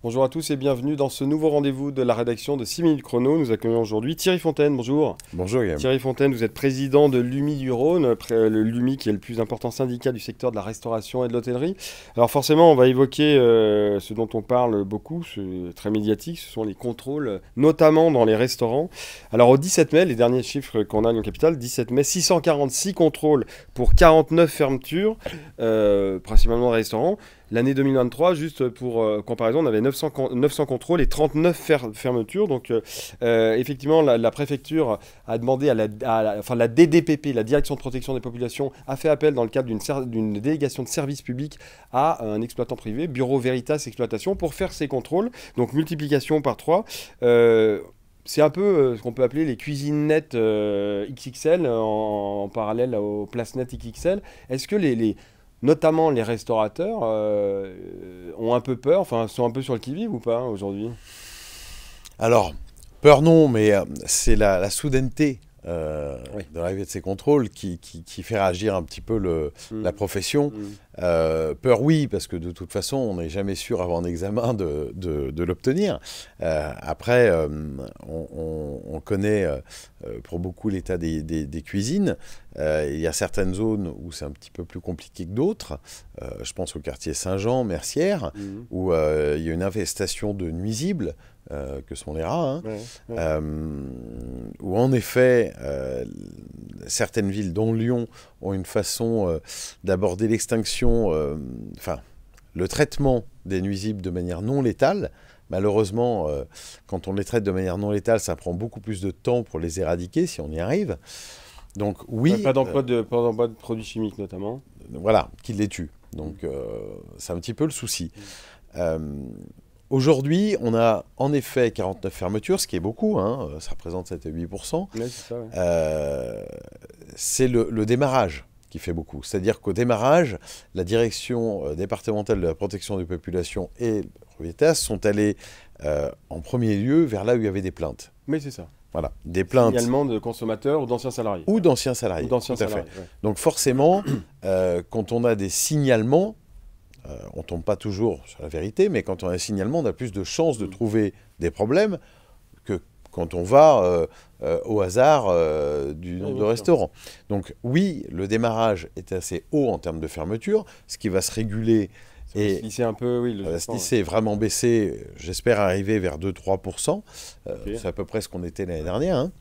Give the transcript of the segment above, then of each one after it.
Bonjour à tous et bienvenue dans ce nouveau rendez-vous de la rédaction de 6 minutes chrono. Nous accueillons aujourd'hui Thierry Fontaine, bonjour. Bonjour Guillaume. Thierry Fontaine, vous êtes président de l'UMI du Rhône, le l'UMI qui est le plus important syndicat du secteur de la restauration et de l'hôtellerie. Alors forcément, on va évoquer ce dont on parle beaucoup, c'est très médiatique, ce sont les contrôles, notamment dans les restaurants. Alors au 17 mai, les derniers chiffres qu'on a à Lyon Capitale, 17 mai, 646 contrôles pour 49 fermetures, principalement de restaurants. L'année 2023, juste pour comparaison, on avait 900 contrôles et 39 fermetures. Donc, effectivement, la préfecture a demandé enfin, la DDPP, la Direction de protection des populations, a fait appel dans le cadre d'une délégation de service public à un exploitant privé, Bureau Veritas Exploitation, pour faire ces contrôles. Donc, multiplication par 3. C'est un peu ce qu'on peut appeler les cuisines nettes XXL en parallèle aux places nettes XXL. Est-ce que notamment les restaurateurs ont un peu peur, enfin sont un peu sur le qui-vive ou pas aujourd'hui? Alors, peur non, mais c'est la soudaineté Oui. de l'arrivée de ces contrôles qui fait réagir un petit peu la profession. Peur oui, parce que de toute façon, on n'est jamais sûr avant un examen de l'obtenir. Après, on connaît pour beaucoup l'état des cuisines. Il y a certaines zones où c'est un petit peu plus compliqué que d'autres. Je pense au quartier Saint-Jean, Mercières, où il y a une infestation de nuisibles. Que sont les rats, hein, où en effet, certaines villes, dont Lyon, ont une façon d'aborder l'extinction, enfin, le traitement des nuisibles de manière non létale. Malheureusement, quand on les traite de manière non létale, ça prend beaucoup plus de temps pour les éradiquer, si on y arrive. Donc oui... Pas d'emploi de produits chimiques notamment. Voilà, qui les tuent. Donc c'est un petit peu le souci. Aujourd'hui, on a en effet 49 fermetures, ce qui est beaucoup, hein, ça représente 7 à 8%. Ouais, c'est ça, ouais. C'est le démarrage qui fait beaucoup. C'est-à-dire qu'au démarrage, la direction départementale de la protection des populations et Provitas sont allés en premier lieu vers là où il y avait des plaintes. Mais c'est ça. Voilà, des plaintes. Signalement de consommateurs ou d'anciens salariés. Ou d'anciens salariés. Ou d'anciens tout à salariés, fait. ouais. Donc forcément, quand on a des signalements, on ne tombe pas toujours sur la vérité, mais quand on a un signalement, on a plus de chances de trouver des problèmes que quand on va au hasard du nombre de restaurants. Donc oui, le démarrage est assez haut en termes de fermeture, ce qui va se réguler et se lisser un peu, oui. Va se lisser, vraiment baisser, j'espère arriver vers 2-3%. Okay. C'est à peu près ce qu'on était l'année dernière, hein.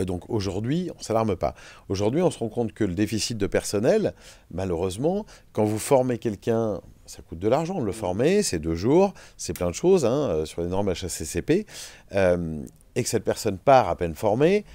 Donc aujourd'hui, on ne s'alarme pas. Aujourd'hui, on se rend compte que le déficit de personnel, malheureusement, quand vous formez quelqu'un, ça coûte de l'argent de le former, c'est 2 jours, c'est plein de choses, hein, sur les normes HACCP, et que cette personne part à peine formée,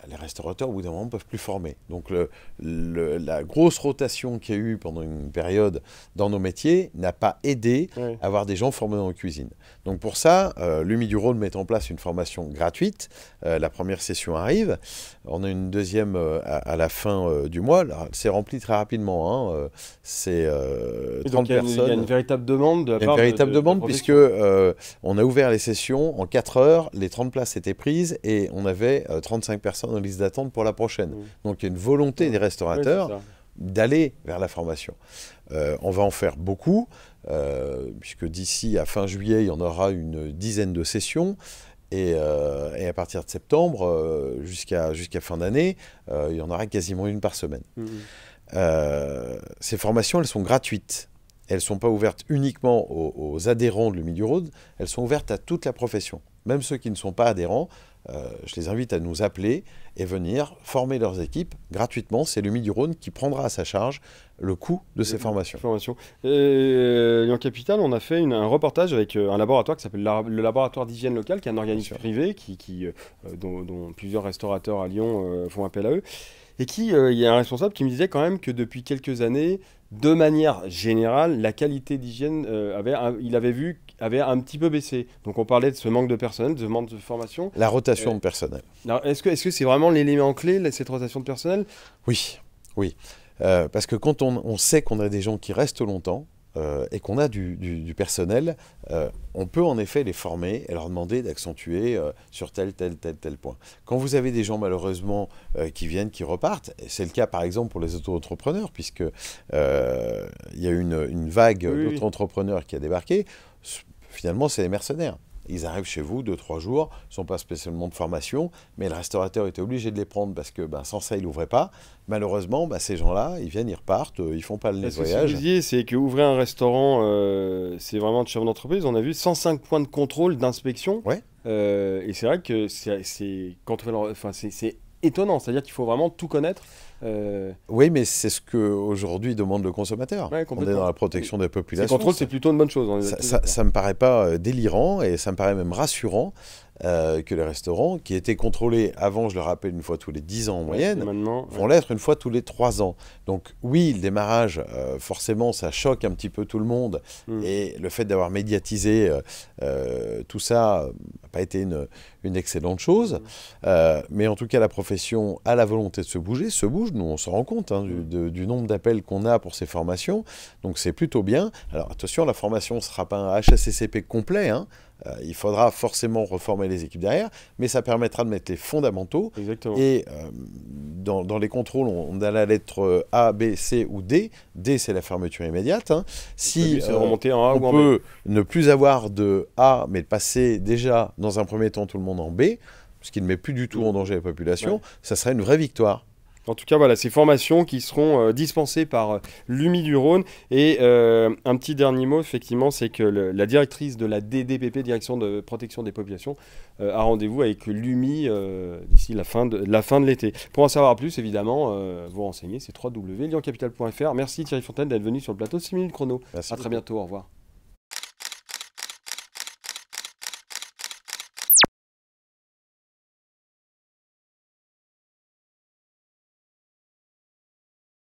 les restaurateurs, au bout d'un moment, ne peuvent plus former. Donc la grosse rotation qu'il y a eu pendant une période dans nos métiers n'a pas aidé à avoir des gens formés dans la cuisine. Donc pour ça, l'UMI du Rhône met en place une formation gratuite. La première session arrive. On a une deuxième à la fin du mois. C'est rempli très rapidement, hein. C'est 30 personnes. Il y a une véritable demande de la part de la véritable demande, puisque on a ouvert les sessions en 4 heures, les 30 places étaient prises et on avait 35 personnes en liste d'attente pour la prochaine. Donc il y a une volonté des restaurateurs d'aller vers la formation. On va en faire beaucoup, puisque d'ici à fin juillet, il y en aura une dizaine de sessions. Et à partir de septembre, jusqu'à fin d'année, il y en aura quasiment une par semaine. Ces formations, elles sont gratuites. Elles ne sont pas ouvertes uniquement aux adhérents de l'UMI du Rhône, elles sont ouvertes à toute la profession. Même ceux qui ne sont pas adhérents, je les invite à nous appeler et venir former leurs équipes gratuitement. C'est l'UMI du Rhône qui prendra à sa charge le coût de ces formations. Lyon Capitale, on a fait un reportage avec un laboratoire qui s'appelle le laboratoire d'hygiène locale, qui est un organisme privé dont plusieurs restaurateurs à Lyon font appel à eux. Et il y a un responsable qui me disait quand même que depuis quelques années, de manière générale, la qualité d'hygiène avait un petit peu baissé. Donc on parlait de ce manque de personnel, de ce manque de formation. La rotation de personnel. Est-ce que c'est vraiment l'élément clé, cette rotation de personnel? Oui, oui. Parce que quand on sait qu'on a des gens qui restent longtemps, et qu'on a du personnel, on peut en effet les former et leur demander d'accentuer sur tel point. Quand vous avez des gens malheureusement qui viennent, qui repartent, c'est le cas par exemple pour les auto-entrepreneurs, puisque il y a une vague d'auto-entrepreneurs qui a débarqué, finalement c'est les mercenaires. Ils arrivent chez vous 2-3 jours, ils ne sont pas spécialement de formation, mais le restaurateur était obligé de les prendre parce que sans ça, il n'ouvrait pas. Malheureusement, ces gens-là, ils viennent, ils repartent, ils ne font pas le nettoyage. Ce que vous disiez, c'est qu'ouvrir un restaurant, c'est vraiment de chef d'entreprise. On a vu 105 points de contrôle, d'inspection. Ouais. Et c'est vrai que c'est étonnant, c'est-à-dire qu'il faut vraiment tout connaître. Oui, mais c'est ce qu'aujourd'hui demande le consommateur. Ouais, on est dans la protection des populations. Le contrôle, c'est plutôt une bonne chose. Ça ne me paraît pas délirant et ça me paraît même rassurant que les restaurants, qui étaient contrôlés avant, je le rappelle, une fois tous les 10 ans en moyenne, vont l'être une fois tous les 3 ans. Donc oui, le démarrage, forcément, ça choque un petit peu tout le monde. Et le fait d'avoir médiatisé tout ça n'a pas été une excellente chose. Mais en tout cas, la profession a la volonté de se bouge. Nous, on se rend compte du nombre d'appels qu'on a pour ces formations. Donc, c'est plutôt bien. Alors, attention, la formation ne sera pas un HACCP complet. Il faudra forcément reformer les équipes derrière, mais ça permettra de mettre les fondamentaux. Exactement. Et dans les contrôles, on a la lettre A, B, C ou D. D, c'est la fermeture immédiate. Si on peut ne plus avoir de A, mais de passer déjà, dans un premier temps, tout le monde en B, ce qui ne met plus du tout en danger la population, ça serait une vraie victoire. En tout cas, voilà, ces formations qui seront dispensées par l'UMI du Rhône. Et un petit dernier mot, effectivement, c'est que la directrice de la DDPP, Direction de Protection des Populations, a rendez-vous avec l'UMI d'ici la fin de l'été. Pour en savoir plus, évidemment, vous renseignez, c'est www.lyoncapital.fr. Merci Thierry Fontaine d'être venu sur le plateau 6 minutes chrono. Merci à très bientôt, au revoir.